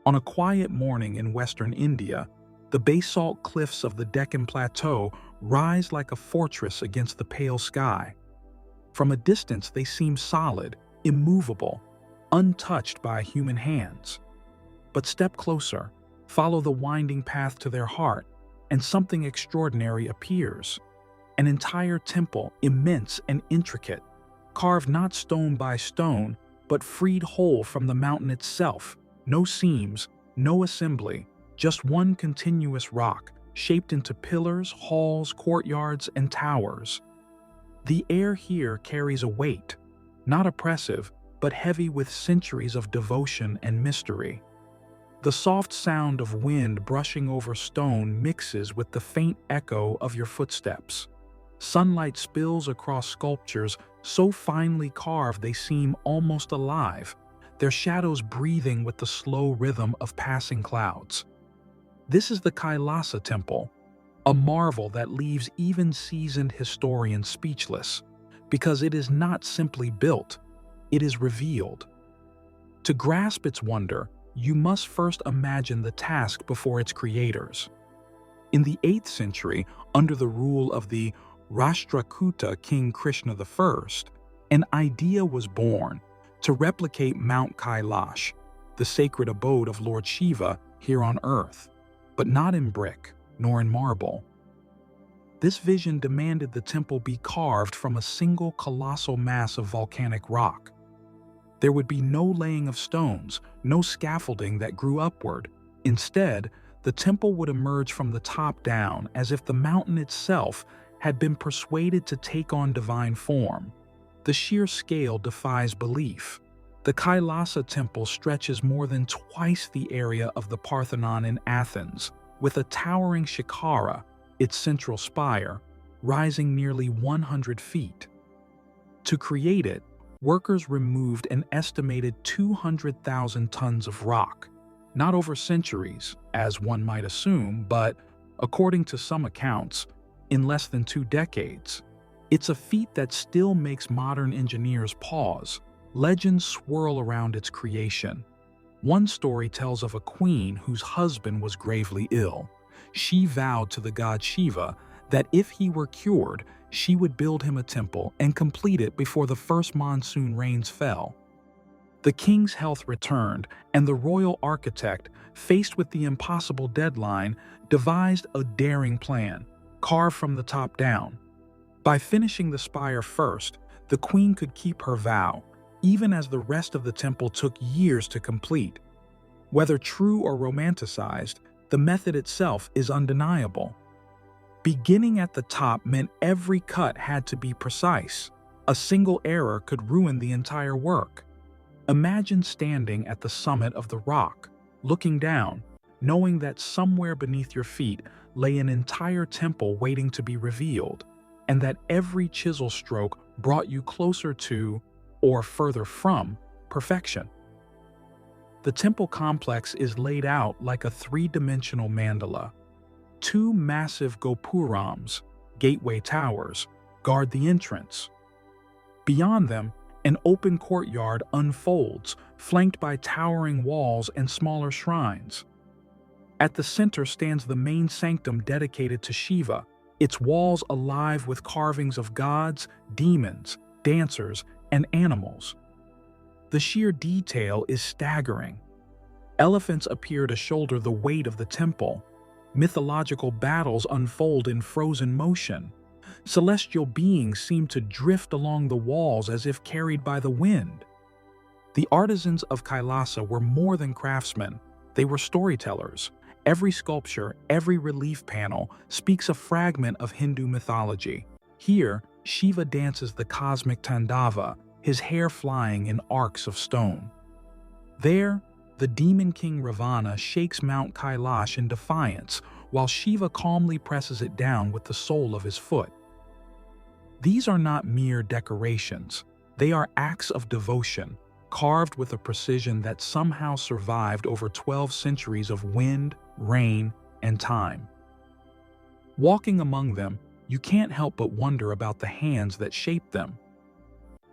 On a quiet morning in western India, the basalt cliffs of the Deccan Plateau rise like a fortress against the pale sky. From a distance, they seem solid, immovable, untouched by human hands. But step closer, follow the winding path to their heart, and something extraordinary appears. An entire temple, immense and intricate, carved not stone by stone, but freed whole from the mountain itself. No seams, no assembly, just one continuous rock, shaped into pillars, halls, courtyards, and towers. The air here carries a weight, not oppressive, but heavy with centuries of devotion and mystery. The soft sound of wind brushing over stone mixes with the faint echo of your footsteps. Sunlight spills across sculptures so finely carved they seem almost alive, their shadows breathing with the slow rhythm of passing clouds. This is the Kailasa Temple, a marvel that leaves even seasoned historians speechless, because it is not simply built, it is revealed. To grasp its wonder, you must first imagine the task before its creators. In the 8th century, under the rule of the Rashtrakuta King Krishna I, an idea was born to replicate Mount Kailash, the sacred abode of Lord Shiva here on earth, but not in brick nor in marble. This vision demanded the temple be carved from a single colossal mass of volcanic rock. There would be no laying of stones, no scaffolding that grew upward. Instead, the temple would emerge from the top down as if the mountain itself had been persuaded to take on divine form. The sheer scale defies belief. The Kailasa Temple stretches more than twice the area of the Parthenon in Athens, with a towering shikara, its central spire, rising nearly 100 feet. To create it, workers removed an estimated 200,000 tons of rock, not over centuries, as one might assume, but, according to some accounts, in less than 2 decades. It's a feat that still makes modern engineers pause. Legends swirl around its creation. One story tells of a queen whose husband was gravely ill. She vowed to the god Shiva that if he were cured, she would build him a temple and complete it before the first monsoon rains fell. The king's health returned, and the royal architect, faced with the impossible deadline, devised a daring plan, carved from the top down. By finishing the spire first, the queen could keep her vow, even as the rest of the temple took years to complete. Whether true or romanticized, the method itself is undeniable. Beginning at the top meant every cut had to be precise. A single error could ruin the entire work. Imagine standing at the summit of the rock, looking down, knowing that somewhere beneath your feet lay an entire temple waiting to be revealed, and that every chisel stroke brought you closer to, or further from, perfection. The temple complex is laid out like a 3-dimensional mandala. 2 massive gopurams, gateway towers, guard the entrance. Beyond them, an open courtyard unfolds, flanked by towering walls and smaller shrines. At the center stands the main sanctum dedicated to Shiva, its walls alive with carvings of gods, demons, dancers, and animals. The sheer detail is staggering. Elephants appear to shoulder the weight of the temple. Mythological battles unfold in frozen motion. Celestial beings seem to drift along the walls as if carried by the wind. The artisans of Kailasa were more than craftsmen, they were storytellers. Every sculpture, every relief panel speaks a fragment of Hindu mythology. Here, Shiva dances the cosmic Tandava, his hair flying in arcs of stone. There, the demon king Ravana shakes Mount Kailash in defiance, while Shiva calmly presses it down with the sole of his foot. These are not mere decorations. They are acts of devotion, carved with a precision that somehow survived over 12 centuries of wind, rain, and time. Walking among them, you can't help but wonder about the hands that shaped them.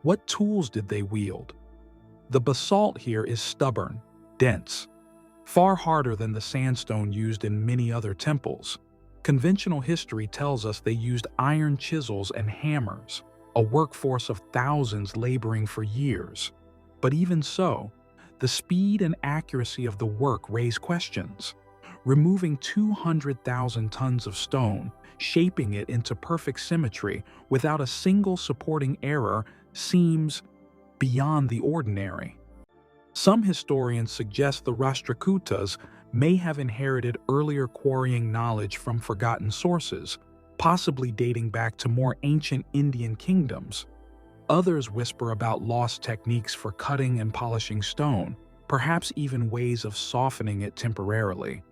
What tools did they wield? The basalt here is stubborn, dense. far harder than the sandstone used in many other temples. Conventional history tells us they used iron chisels and hammers, a workforce of thousands laboring for years. But even so, the speed and accuracy of the work raise questions. Removing 200,000 tons of stone, shaping it into perfect symmetry without a single supporting error seems beyond the ordinary. Some historians suggest the Rashtrakutas may have inherited earlier quarrying knowledge from forgotten sources, possibly dating back to more ancient Indian kingdoms. Others whisper about lost techniques for cutting and polishing stone, perhaps even ways of softening it temporarily.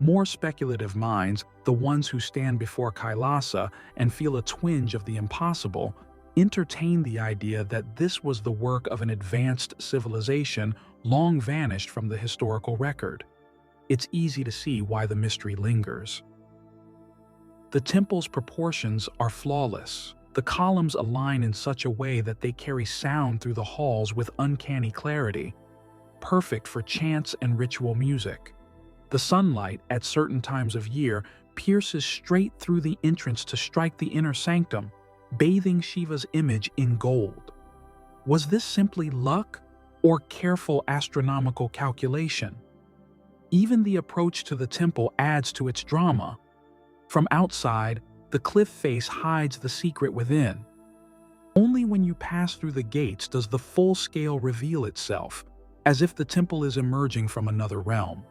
More speculative minds, the ones who stand before Kailasa and feel a twinge of the impossible, entertain the idea that this was the work of an advanced civilization long vanished from the historical record. It's easy to see why the mystery lingers. The temple's proportions are flawless. The columns align in such a way that they carry sound through the halls with uncanny clarity, perfect for chants and ritual music. The sunlight, at certain times of year, pierces straight through the entrance to strike the inner sanctum, bathing Shiva's image in gold. Was this simply luck or careful astronomical calculation? Even the approach to the temple adds to its drama. From outside, the cliff face hides the secret within. Only when you pass through the gates does the full scale reveal itself, as if the temple is emerging from another realm.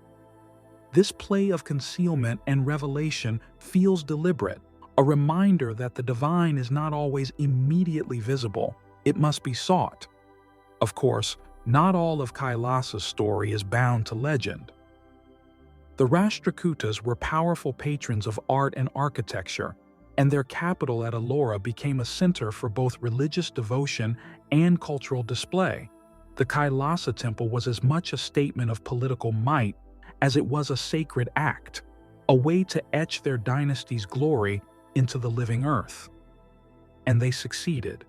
This play of concealment and revelation feels deliberate, a reminder that the divine is not always immediately visible, it must be sought. Of course, not all of Kailasa's story is bound to legend. The Rashtrakutas were powerful patrons of art and architecture, and their capital at Ellora became a center for both religious devotion and cultural display. The Kailasa Temple was as much a statement of political might as it was a sacred act, a way to etch their dynasty's glory into the living earth. And they succeeded.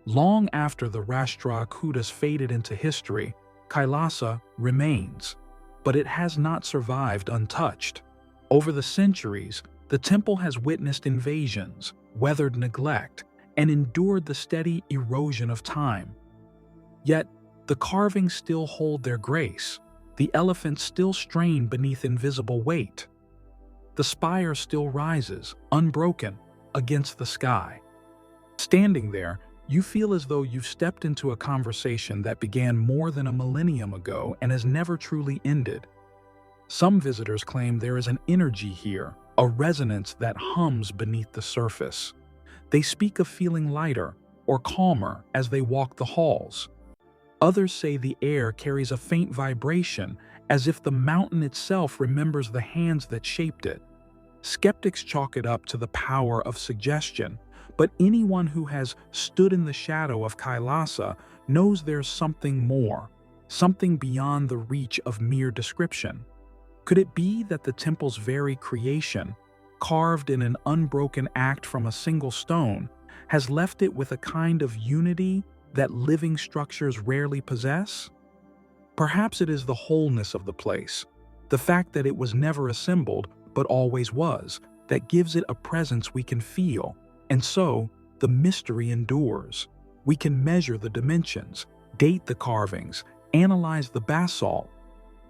Long after the Rashtrakutas faded into history, Kailasa remains, but it has not survived untouched. Over the centuries, the temple has witnessed invasions, weathered neglect, and endured the steady erosion of time. Yet, the carvings still hold their grace. The elephants still strain beneath invisible weight. The spire still rises, unbroken, against the sky. Standing there, you feel as though you've stepped into a conversation that began more than a millennium ago and has never truly ended. Some visitors claim there is an energy here, a resonance that hums beneath the surface. They speak of feeling lighter or calmer as they walk the halls. Others say the air carries a faint vibration, as if the mountain itself remembers the hands that shaped it. Skeptics chalk it up to the power of suggestion, but anyone who has stood in the shadow of Kailasa knows there's something more, something beyond the reach of mere description. Could it be that the temple's very creation, carved in an unbroken act from a single stone, has left it with a kind of unity that living structures rarely possess? Perhaps it is the wholeness of the place, the fact that it was never assembled but always was, that gives it a presence we can feel, and so the mystery endures. We can measure the dimensions, date the carvings, analyze the basalt,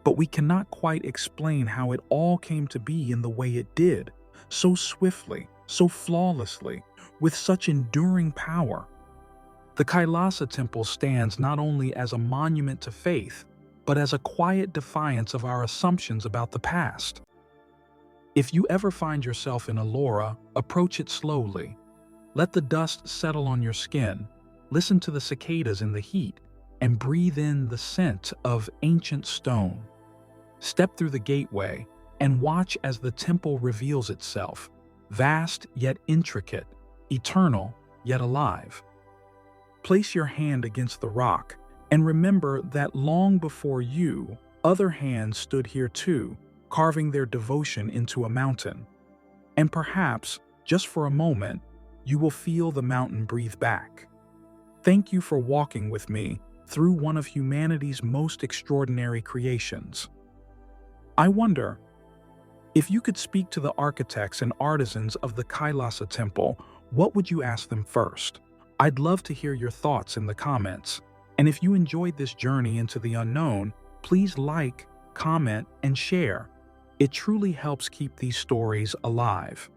but we cannot quite explain how it all came to be in the way it did, so swiftly, so flawlessly, with such enduring power. The Kailasa Temple stands not only as a monument to faith, but as a quiet defiance of our assumptions about the past. If you ever find yourself in Ellora, approach it slowly. Let the dust settle on your skin, listen to the cicadas in the heat, and breathe in the scent of ancient stone. Step through the gateway and watch as the temple reveals itself, vast yet intricate, eternal yet alive. Place your hand against the rock and remember that long before you, other hands stood here too, carving their devotion into a mountain. And perhaps, just for a moment, you will feel the mountain breathe back. Thank you for walking with me through one of humanity's most extraordinary creations. I wonder, if you could speak to the architects and artisans of the Kailasa Temple, what would you ask them first? I'd love to hear your thoughts in the comments. And if you enjoyed this journey into the unknown, please like, comment, and share. It truly helps keep these stories alive.